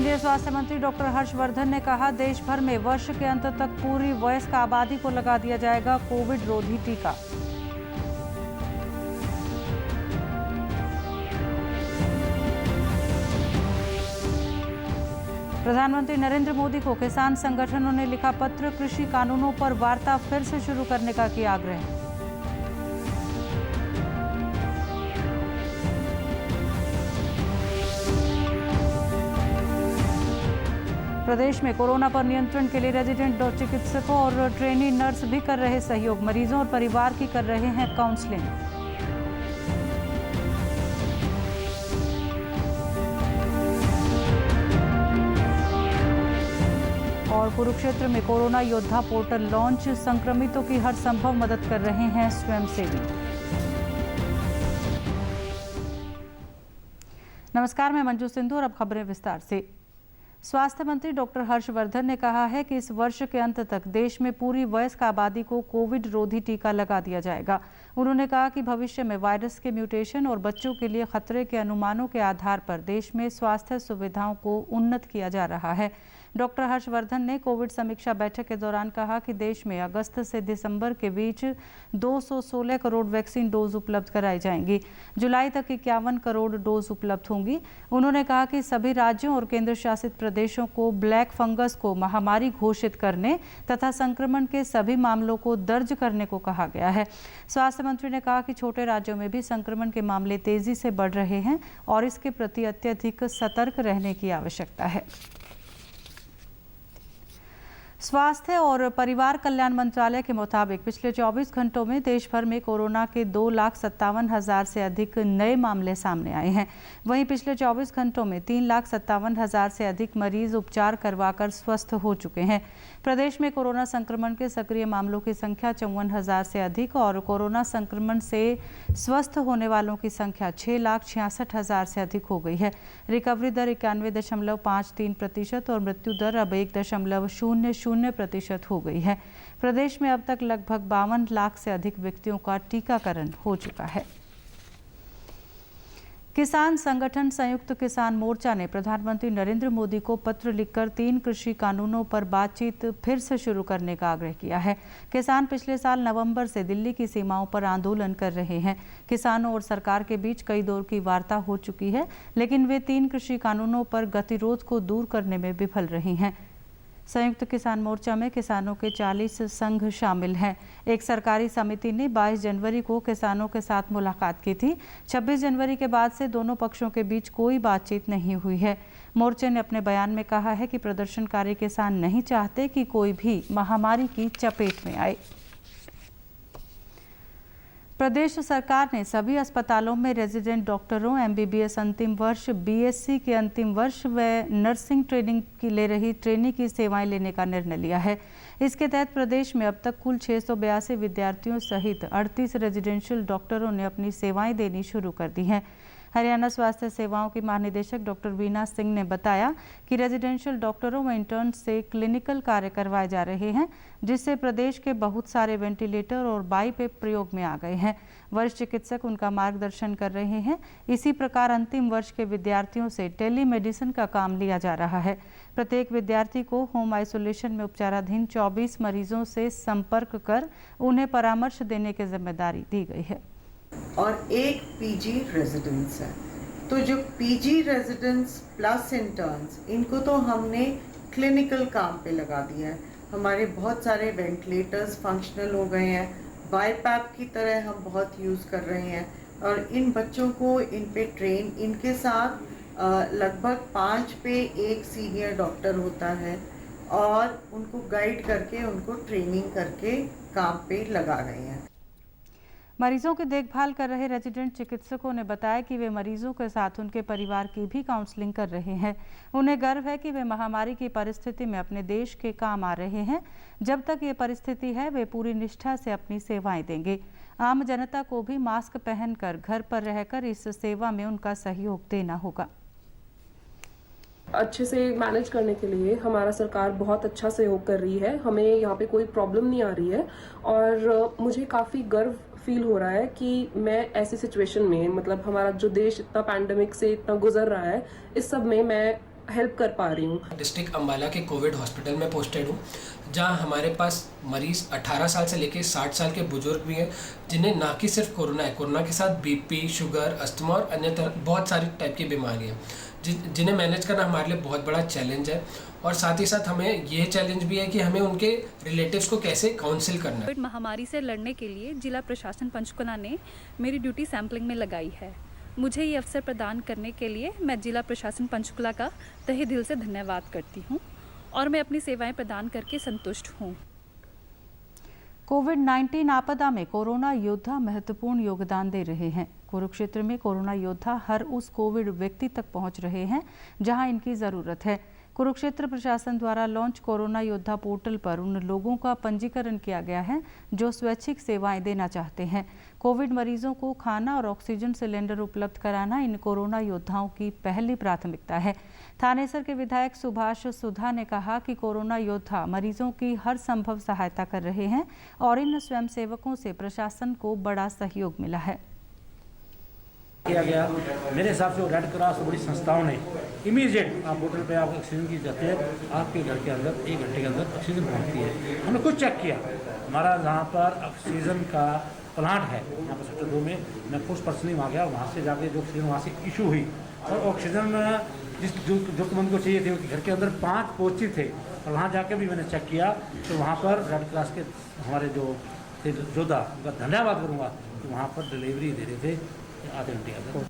केंद्रीय स्वास्थ्य मंत्री डॉक्टर हर्षवर्धन ने कहा, देश भर में वर्ष के अंत तक पूरी वयस्क आबादी को लगा दिया जाएगा कोविड रोधी टीका। प्रधानमंत्री नरेंद्र मोदी को किसान संगठनों ने लिखा पत्र, कृषि कानूनों पर वार्ता फिर से शुरू करने का किया आग्रह। प्रदेश में कोरोना पर नियंत्रण के लिए रेजिडेंट चिकित्सकों और ट्रेनी नर्स भी कर रहे सहयोग, मरीजों और परिवार की कर रहे हैं काउंसलिंग। और कुरुक्षेत्र में कोरोना योद्धा पोर्टल लॉन्च, संक्रमितों की हर संभव मदद कर रहे हैं स्वयंसेवी। नमस्कार, मैं मंजू सिंधु और अब खबरें विस्तार से। स्वास्थ्य मंत्री डॉक्टर हर्षवर्धन ने कहा है कि इस वर्ष के अंत तक देश में पूरी वयस्क आबादी को कोविड रोधी टीका लगा दिया जाएगा। उन्होंने कहा कि भविष्य में वायरस के म्यूटेशन और बच्चों के लिए खतरे के अनुमानों के आधार पर देश में स्वास्थ्य सुविधाओं को उन्नत किया जा रहा है। डॉक्टर हर्षवर्धन ने कोविड समीक्षा बैठक के दौरान कहा कि देश में अगस्त से दिसंबर के बीच 216 करोड़ वैक्सीन डोज उपलब्ध कराई जाएंगी। जुलाई तक 51 करोड़ डोज उपलब्ध होंगी। उन्होंने कहा कि सभी राज्यों और केंद्र शासित प्रदेशों को ब्लैक फंगस को महामारी घोषित करने तथा संक्रमण के सभी मामलों को दर्ज करने को कहा गया है। स्वास्थ्य मंत्री ने कहा कि छोटे राज्यों में भी संक्रमण के मामले तेजी से बढ़ रहे हैं और इसके प्रति अत्यधिक सतर्क रहने की आवश्यकता है। स्वास्थ्य और परिवार कल्याण मंत्रालय के मुताबिक पिछले 24 घंटों में देश भर में कोरोना के 2,57,000 से अधिक नए मामले सामने आए हैं। वहीं पिछले 24 घंटों में 3,57,000 से अधिक मरीज उपचार करवाकर स्वस्थ हो चुके हैं। प्रदेश में कोरोना संक्रमण के सक्रिय मामलों की संख्या 54,000 से अधिक और कोरोना संक्रमण से स्वस्थ होने वालों की संख्या 6,66,000 से अधिक हो गई है। रिकवरी दर 91.53% और मृत्यु दर अब 1.00% हो गई है। प्रदेश में अब तक लगभग 52 लाख से अधिक व्यक्तियों का टीकाकरण हो चुका है। किसान संगठन संयुक्त किसान मोर्चा ने प्रधानमंत्री नरेंद्र मोदी को पत्र लिखकर 3 कृषि कानूनों पर बातचीत फिर से शुरू करने का आग्रह किया है। किसान पिछले साल नवंबर से दिल्ली की सीमाओं पर आंदोलन कर रहे हैं। किसानों और सरकार के बीच कई दौर की वार्ता हो चुकी है, लेकिन वे 3 कृषि कानूनों पर गतिरोध को दूर करने में विफल रहे हैं। संयुक्त किसान मोर्चा में किसानों के 40 संघ शामिल हैं। एक सरकारी समिति ने 22 जनवरी को किसानों के साथ मुलाकात की थी। 26 जनवरी के बाद से दोनों पक्षों के बीच कोई बातचीत नहीं हुई है। मोर्चे ने अपने बयान में कहा है कि प्रदर्शनकारी किसान नहीं चाहते कि कोई भी महामारी की चपेट में आए। प्रदेश सरकार ने सभी अस्पतालों में रेजिडेंट डॉक्टरों, MBBS अंतिम वर्ष, BSc के अंतिम वर्ष व नर्सिंग ट्रेनिंग की ले रही ट्रेनी की सेवाएं लेने का निर्णय लिया है। इसके तहत प्रदेश में अब तक कुल 682 विद्यार्थियों सहित 38 रेजिडेंशियल डॉक्टरों ने अपनी सेवाएं देनी शुरू कर दी हैं। हरियाणा स्वास्थ्य सेवाओं की महानिदेशक डॉक्टर वीना सिंह ने बताया कि रेजिडेंशियल डॉक्टरों व इंटर्न से क्लिनिकल कार्य करवाए जा रहे हैं, जिससे प्रदेश के बहुत सारे वेंटिलेटर और बाईपैप प्रयोग में आ गए हैं। वरिष्ठ चिकित्सक उनका मार्गदर्शन कर रहे हैं। इसी प्रकार अंतिम वर्ष के विद्यार्थियों से टेलीमेडिसिन का काम लिया जा रहा है। प्रत्येक विद्यार्थी को होम आइसोलेशन में उपचाराधीन 24 मरीजों से संपर्क कर उन्हें परामर्श देने की जिम्मेदारी दी गई है। और एक पीजी रेजिडेंस है, तो जो पीजी रेजिडेंस प्लस इंटर्न्स, इनको तो हमने क्लिनिकल काम पे लगा दिया है। हमारे बहुत सारे वेंटिलेटर्स फंक्शनल हो गए हैं, बाईपैप की तरह हम बहुत यूज़ कर रहे हैं और इन बच्चों को इन पे ट्रेन, इनके साथ लगभग 5 पे 1 सीनियर डॉक्टर होता है और उनको गाइड करके, उनको ट्रेनिंग करके काम पे लगा रहे हैं। मरीजों की देखभाल कर रहे रेजिडेंट चिकित्सकों ने बताया कि वे मरीजों के साथ उनके परिवार की भी काउंसलिंग कर रहे हैं। उन्हें गर्व है कि वे महामारी की परिस्थिति में अपने देश के काम आ रहे हैं। जब तक ये परिस्थिति है, वे पूरी निष्ठा से अपनी सेवाएं देंगे। आम जनता को भी मास्क पहनकर घर पर रहकर इस सेवा में उनका सहयोग देना होगा। अच्छे से मैनेज करने के लिए हमारा सरकार बहुत अच्छा सहयोग कर रही है। हमें यहाँ पे कोई प्रॉब्लम नहीं आ रही है और मुझे काफ़ी गर्व फील हो रहा है कि मैं ऐसी सिचुएशन में, मतलब हमारा जो देश इतना पैंडेमिक से इतना गुजर रहा है, इस सब में मैं हेल्प कर पा रही हूँ। डिस्ट्रिक्ट अम्बाला के कोविड हॉस्पिटल में पोस्टेड हूँ, जहाँ हमारे पास मरीज़ 18 साल से लेकर 60 साल के बुजुर्ग भी हैं, जिन्हें ना कि सिर्फ कोरोना है, कोरोना के साथ बीपी, शुगर, अस्थमा और अन्य बहुत सारी टाइप की बीमारियाँ, जिन्हें मैनेज करना हमारे लिए बहुत बड़ा चैलेंज है। और साथ ही साथ हमें ये चैलेंज भी है कि हमें उनके रिलेटिव्स को कैसे काउंसिल करना है। कोविड महामारी से लड़ने के लिए जिला प्रशासन पंचकुला ने मेरी ड्यूटी सैंपलिंग में लगाई है। मुझे ये अवसर प्रदान करने के लिए मैं जिला प्रशासन पंचकुला का तहे दिल से धन्यवाद करती हूँ और मैं अपनी सेवाएं प्रदान करके संतुष्ट हूँ। कोविड-19 आपदा में कोरोना योद्धा महत्वपूर्ण योगदान दे रहे हैं। कुरुक्षेत्र में कोरोना योद्धा हर उस कोविड व्यक्ति तक पहुंच रहे हैं जहां इनकी ज़रूरत है। कुरुक्षेत्र प्रशासन द्वारा लॉन्च कोरोना योद्धा पोर्टल पर उन लोगों का पंजीकरण किया गया है जो स्वैच्छिक सेवाएं देना चाहते हैं। कोविड मरीजों को खाना और ऑक्सीजन सिलेंडर उपलब्ध कराना इन कोरोना योद्धाओं की पहली प्राथमिकता है। थानेसर के विधायक सुभाष सुधा ने कहा कि कोरोना योद्धा मरीजों की हर संभव सहायता कर रहे हैं और इन स्वयंसेवकों से प्रशासन को बड़ा सहयोग मिला है। किया गया मेरे हिसाब से रेड क्रॉस बड़ी संस्थाओं ने इमीडिएट आप पोर्टल पे आप ऑक्सीजन की जाती है, आपके घर के अंदर 1 घंटे के अंदर ऑक्सीजन पहुंचती है। हमने खुद चेक किया, हमारा जहाँ पर ऑक्सीजन का प्लांट है यहाँ पर सेक्टर 2 में, मैं खुद पर्सनली वहाँ गया, वहाँ से जाके जो ऑक्सीजन वहाँ से इशू हुई और ऑक्सीजन जिस जरूरतमंद को चाहिए थे उनके घर के अंदर 5 पॉजिटिव थे और वहाँ जाके भी मैंने चेक किया तो वहाँ पर रेड क्रॉस के हमारे जो थे योद्धा, उनका धन्यवाद करूँगा कि वहाँ पर डिलीवरी दे रहे थे आधे घंटे के अंदर।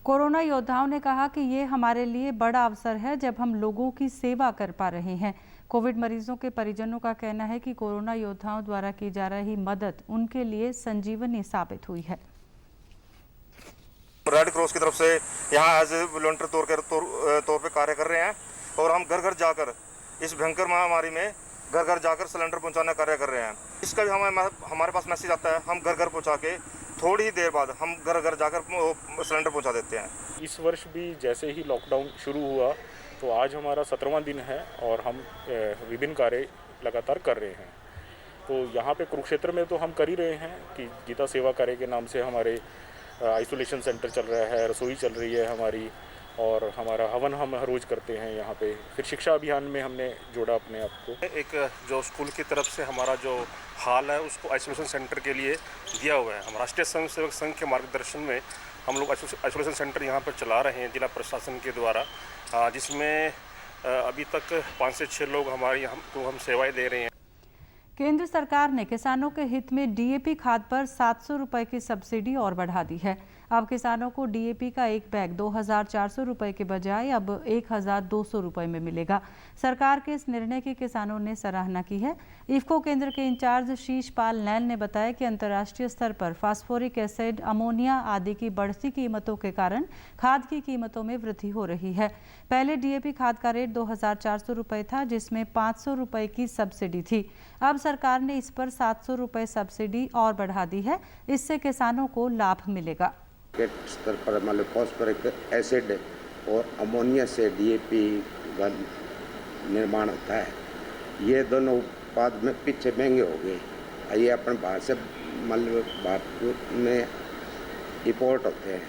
कोरोना योद्धाओं ने कहा कि ये हमारे लिए बड़ा अवसर है जब हम लोगों की सेवा कर पा रहे हैं। कोविड मरीजों के परिजनों का कहना है कि कोरोना योद्धाओं द्वारा की जा रही मदद उनके लिए संजीवनी साबित हुई है। रेड क्रॉस की तरफ से यहाँ एज ए वॉलंटियर तौर पे कार्य कर रहे हैं और हम घर घर जाकर इस भयंकर महामारी में घर घर जाकर सिलेंडर पहुँचाने का कार्य कर रहे हैं। इसका भी हमारे पास मैसेज आता है, हम घर घर पहुँचा के थोड़ी ही देर बाद हम घर घर जाकर सिलेंडर पहुंचा देते हैं। इस वर्ष भी जैसे ही लॉकडाउन शुरू हुआ तो आज हमारा 17वां दिन है और हम विभिन्न कार्य लगातार कर रहे हैं। तो यहाँ पे कुरुक्षेत्र में तो हम कर ही रहे हैं कि गीता सेवा कार्य के नाम से हमारे आइसोलेशन सेंटर चल रहा है, रसोई चल रही है हमारी, और हमारा हवन हम हर रोज़ करते हैं यहाँ पे। फिर शिक्षा अभियान में हमने जोड़ा अपने आप को। एक जो स्कूल की तरफ से हमारा जो हाल है उसको आइसोलेशन सेंटर के लिए दिया हुआ है। हम राष्ट्रीय स्वयंसेवक संघ के मार्गदर्शन में हम लोग आइसोलेशन सेंटर यहाँ पर चला रहे हैं जिला प्रशासन के द्वारा, जिसमें अभी तक 5 से 6 लोग हम सेवाएं दे रहे हैं। केंद्र सरकार ने किसानों के हित में डीएपी खाद पर 700 रुपए की सब्सिडी और बढ़ा दी है। अब किसानों को डीएपी का एक बैग 2400 रुपए के बजाय अब 1200 रुपए में मिलेगा। सरकार के इस निर्णय की किसानों ने सराहना की है। इफ्को केंद्र के इंचार्ज शीश पाल नैल ने बताया कि अंतर्राष्ट्रीय स्तर पर फास्फोरिक एसिड, अमोनिया आदि की बढ़ती कीमतों के कारण खाद की कीमतों में वृद्धि हो रही है। पहले डीएपी खाद का रेट 2400 रुपए था, जिसमें 500 रुपए की सब्सिडी थी। अब सरकार ने इस पर 700 रुपए सब्सिडी और बढ़ा दी है। इससे किसानों को लाभ मिलेगा। स्तर पर मान लो फॉस्फोरिक एसिड और अमोनिया से डीएपी का निर्माण होता है। ये दोनों उत्पाद में पीछे महंगे हो गए। ये अपन बाहर से मान लो भारत में इंपोर्ट होते हैं,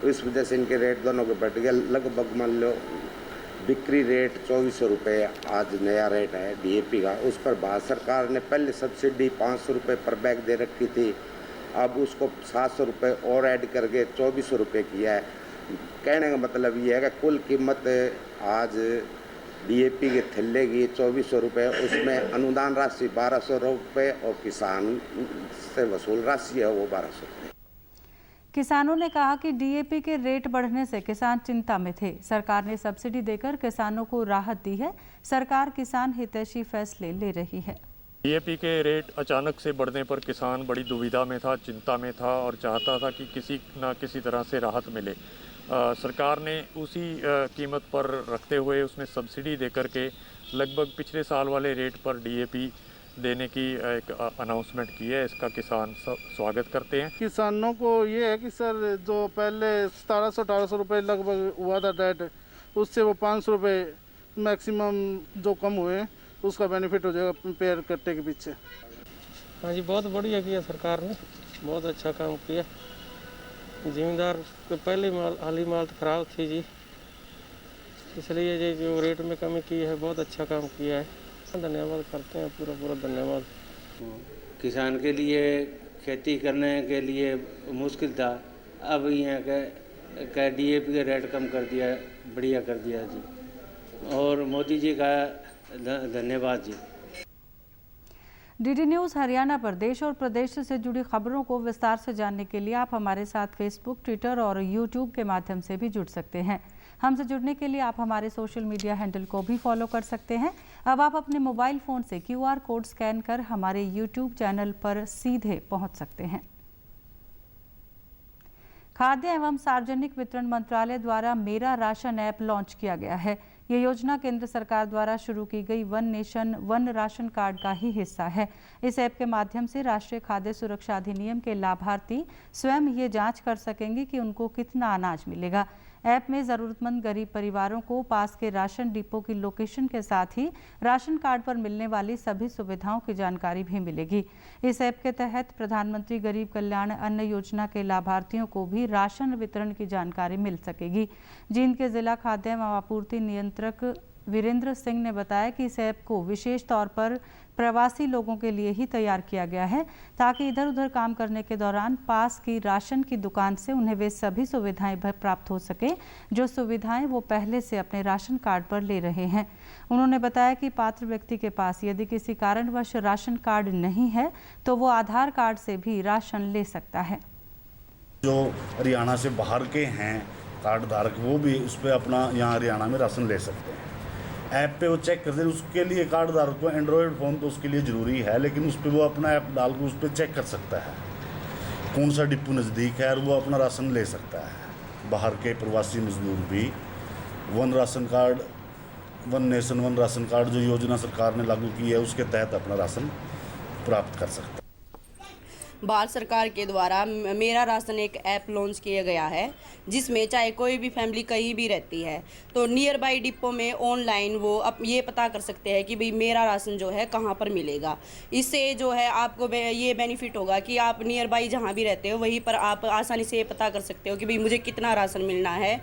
तो इस वजह से इनके रेट दोनों के बढ़ गए। लगभग मान लो बिक्री रेट 2400 रुपये आज नया रेट है डीएपी का। उस पर भारत सरकार ने पहले सब्सिडी 500 रुपये पर बैग दे रखी थी, अब उसको 700 रुपये और ऐड करके 2400 रुपये किया है। कहने का मतलब ये है कि कुल कीमत आज डीएपी के थैले की 2400 रुपये, उसमें अनुदान राशि 1200 रुपये और किसान से वसूल राशि है वो 1200 रुपये। किसानों ने कहा कि डीएपी के रेट बढ़ने से किसान चिंता में थे। सरकार ने सब्सिडी देकर किसानों को राहत दी है। सरकार किसान हितैषी फैसले ले रही है। डीएपी के रेट अचानक से बढ़ने पर किसान बड़ी दुविधा में था, चिंता में था और चाहता था कि किसी न किसी तरह से राहत मिले। सरकार ने उसी कीमत पर रखते हुए उसमें सब्सिडी देकर के लगभग पिछले साल वाले रेट पर डीएपी देने की एक अनाउंसमेंट की है। इसका किसान स्वागत करते हैं। किसानों को ये है कि सर जो पहले 1700-1800 रुपये लगभग हुआ था रेट, उससे वो 500 रुपये मैक्सिमम जो कम हुए उसका बेनिफिट हो जाएगा पेड़ कट्टे के पीछे। हाँ जी, बहुत बढ़िया किया सरकार ने, बहुत अच्छा काम किया। जिम्मेदार के पहले हाली माल तो खराब थी जी, इसलिए ये जो रेट में कमी की है बहुत अच्छा काम किया है, धन्यवाद करते हैं, पूरा पूरा धन्यवाद। किसान के लिए खेती करने के लिए मुश्किल था, अब यहाँ का DAP का रेट कम कर दिया, बढ़िया कर दिया जी, और मोदी जी का धन्यवाद जी। DD न्यूज़ हरियाणा पर देश और प्रदेश से जुड़ी खबरों को विस्तार से जानने के लिए आप हमारे साथ फेसबुक, ट्विटर और यूट्यूब के माध्यम से भी जुड़ सकते हैं। हमसे जुड़ने के लिए आप हमारे सोशल मीडिया हैंडल को भी फॉलो कर सकते हैं। अब आप अपने मोबाइल फ़ोन से QR कोड स्कैन कर हमारे यूट्यूब चैनल पर सीधे पहुंच सकते हैं। खाद्य एवं सार्वजनिक वितरण मंत्रालय द्वारा मेरा राशन ऐप लॉन्च किया गया है। ये योजना केंद्र सरकार द्वारा शुरू की गई one nation one ration card का ही हिस्सा है। इस ऐप के माध्यम से राष्ट्रीय खाद्य सुरक्षा अधिनियम के लाभार्थी स्वयं ये जांच कर सकेंगे कि उनको कितना अनाज मिलेगा। ऐप में ज़रूरतमंद गरीब परिवारों को पास के राशन डिपो की लोकेशन के साथ ही राशन कार्ड पर मिलने वाली सभी सुविधाओं की जानकारी भी मिलेगी। इस ऐप के तहत प्रधानमंत्री गरीब कल्याण अन्न योजना के लाभार्थियों को भी राशन वितरण की जानकारी मिल सकेगी। जींद के जिला खाद्य एवं आपूर्ति नियंत्रक वीरेंद्र सिंह ने बताया कि इस ऐप को विशेष तौर पर प्रवासी लोगों के लिए ही तैयार किया गया है, ताकि इधर उधर काम करने के दौरान पास की राशन की दुकान से उन्हें वे सभी सुविधाएं प्राप्त हो सके जो सुविधाएं वो पहले से अपने राशन कार्ड पर ले रहे हैं। उन्होंने बताया कि पात्र व्यक्ति के पास यदि किसी कारणवश राशन कार्ड नहीं है तो वो आधार कार्ड से भी राशन ले सकता है। जो हरियाणा से बाहर के हैं कार्ड धारक, वो भी उस पर अपना यहाँ हरियाणा में राशन ले सकते हैं। ऐप पे वो चेक करते हैं। उसके लिए कार्ड धारक को एंड्रॉयड फ़ोन तो उसके लिए ज़रूरी है, लेकिन उस पर वो अपना ऐप डाल के उस पर चेक कर सकता है कौन सा डिपो नज़दीक है और वो अपना राशन ले सकता है। बाहर के प्रवासी मजदूर भी one ration card, one nation one ration card जो योजना सरकार ने लागू की है उसके तहत अपना राशन प्राप्त कर सकता है। भारत सरकार के द्वारा मेरा राशन एक ऐप लॉन्च किया गया है, जिसमें चाहे कोई भी फैमिली कहीं भी रहती है तो नियर बाई डिपो में ऑनलाइन वो अब ये पता कर सकते हैं कि भाई मेरा राशन जो है कहाँ पर मिलेगा। इससे जो है आपको ये बेनिफिट होगा कि आप नियर बाई जहाँ भी रहते हो वहीं पर आप आसानी से ये पता कर सकते हो कि भाई मुझे कितना राशन मिलना है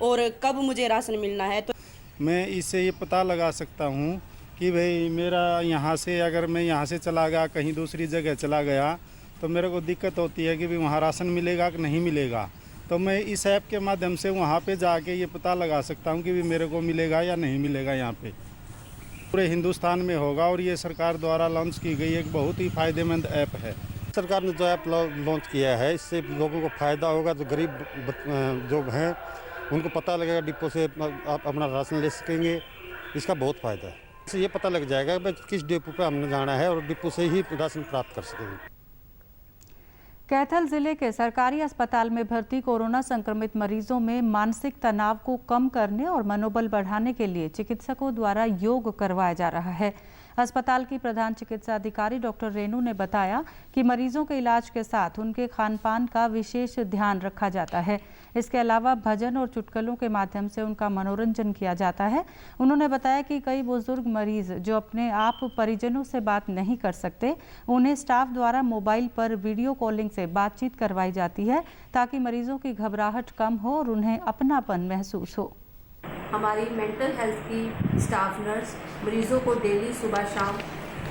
और कब मुझे राशन मिलना है। तो मैं इससे ये पता लगा सकता हूँ कि भाई मेरा यहाँ से, अगर मैं यहाँ से चला गया कहीं दूसरी जगह चला गया तो मेरे को दिक्कत होती है कि भी वहाँ राशन मिलेगा कि नहीं मिलेगा, तो मैं इस ऐप के माध्यम से वहाँ पे जाके ये पता लगा सकता हूँ कि भी मेरे को मिलेगा या नहीं मिलेगा। यहाँ पे पूरे हिंदुस्तान में होगा और ये सरकार द्वारा लॉन्च की गई एक बहुत ही फ़ायदेमंद ऐप है। सरकार ने जो ऐप लॉन्च किया है इससे लोगों को फ़ायदा होगा। जो गरीब जो हैं उनको पता लगेगा, डिपो से आप अपना राशन ले सकेंगे, इसका बहुत फ़ायदा है। इससे ये पता लग जाएगा कि किस डिपो पे हमने जाना है और डिपो से ही राशन प्राप्त कर सकेंगे। कैथल जिले के सरकारी अस्पताल में भर्ती कोरोना संक्रमित मरीजों में मानसिक तनाव को कम करने और मनोबल बढ़ाने के लिए चिकित्सकों द्वारा योग करवाया जा रहा है। अस्पताल की प्रधान चिकित्सा अधिकारी डॉक्टर रेणु ने बताया कि मरीजों के इलाज के साथ उनके खान पान का विशेष ध्यान रखा जाता है। इसके अलावा भजन और चुटकुलों के माध्यम से उनका मनोरंजन किया जाता है। उन्होंने बताया कि कई बुजुर्ग मरीज जो अपने आप परिजनों से बात नहीं कर सकते, उन्हें स्टाफ द्वारा मोबाइल पर वीडियो कॉलिंग से बातचीत करवाई जाती है, ताकि मरीजों की घबराहट कम हो और उन्हें अपनापन महसूस हो। हमारी मेंटल हेल्थ की स्टाफ नर्स मरीज़ों को डेली सुबह शाम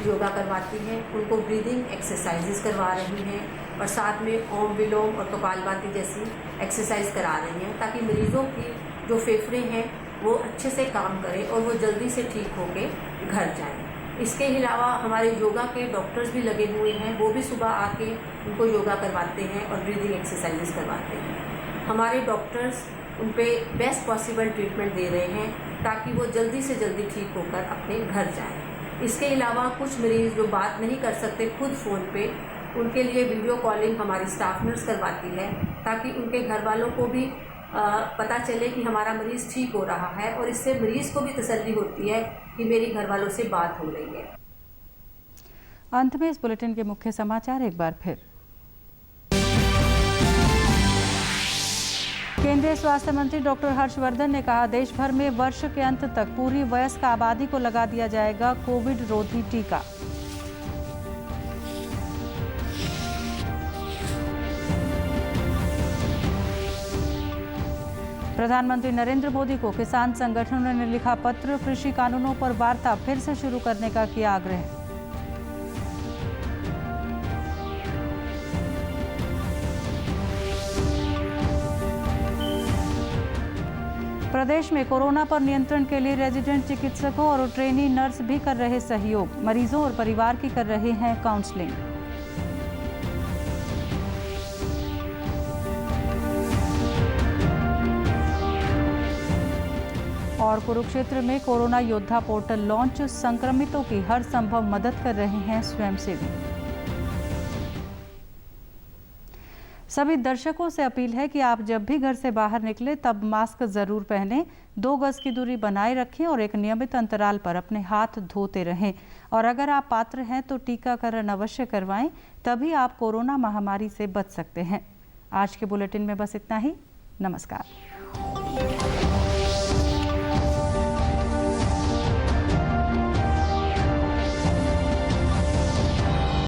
योगा करवाती हैं, उनको ब्रीदिंग एक्सरसाइजेस करवा रही हैं और साथ में ओम विलोम और कपालभाति जैसी एक्सरसाइज करा रही हैं, ताकि मरीज़ों की जो फेफड़े हैं वो अच्छे से काम करें और वो जल्दी से ठीक होके घर जाएं। इसके अलावा हमारे योगा के डॉक्टर्स भी लगे हुए हैं, वो भी सुबह आके उनको योगा करवाते हैं और ब्रीदिंग एक्सरसाइजेस करवाते हैं। हमारे डॉक्टर्स उन पे बेस्ट पॉसिबल ट्रीटमेंट दे रहे हैं ताकि वो जल्दी से जल्दी ठीक होकर अपने घर जाएं। इसके अलावा कुछ मरीज़ जो बात नहीं कर सकते खुद फ़ोन पे, उनके लिए वीडियो कॉलिंग हमारी स्टाफ नर्स करवाती है, ताकि उनके घर वालों को भी पता चले कि हमारा मरीज़ ठीक हो रहा है और इससे मरीज़ को भी तसल्ली होती है कि मेरी घर वालों से बात हो रही है। अंत में इस बुलेटिन के मुख्य समाचार एक बार फिर। केंद्रीय स्वास्थ्य मंत्री डॉक्टर हर्षवर्धन ने कहा, देश भर में वर्ष के अंत तक पूरी वयस्क आबादी को लगा दिया जाएगा कोविड रोधी टीका। प्रधानमंत्री नरेंद्र मोदी को किसान संगठनों ने लिखा पत्र, कृषि कानूनों पर वार्ता फिर से शुरू करने का किया आग्रह। प्रदेश में कोरोना पर नियंत्रण के लिए रेजिडेंट चिकित्सकों और ट्रेनी नर्स भी कर रहे सहयोग, मरीजों और परिवार की कर रहे हैं काउंसलिंग। और कुरुक्षेत्र में कोरोना योद्धा पोर्टल लॉन्च, संक्रमितों की हर संभव मदद कर रहे हैं स्वयंसेवी। सभी दर्शकों से अपील है कि आप जब भी घर से बाहर निकले तब मास्क जरूर पहनें, 2 गज की दूरी बनाए रखें और एक नियमित अंतराल पर अपने हाथ धोते रहें। और अगर आप पात्र हैं तो टीकाकरण अवश्य करवाएं, तभी आप कोरोना महामारी से बच सकते हैं। आज के बुलेटिन में बस इतना ही। नमस्कार।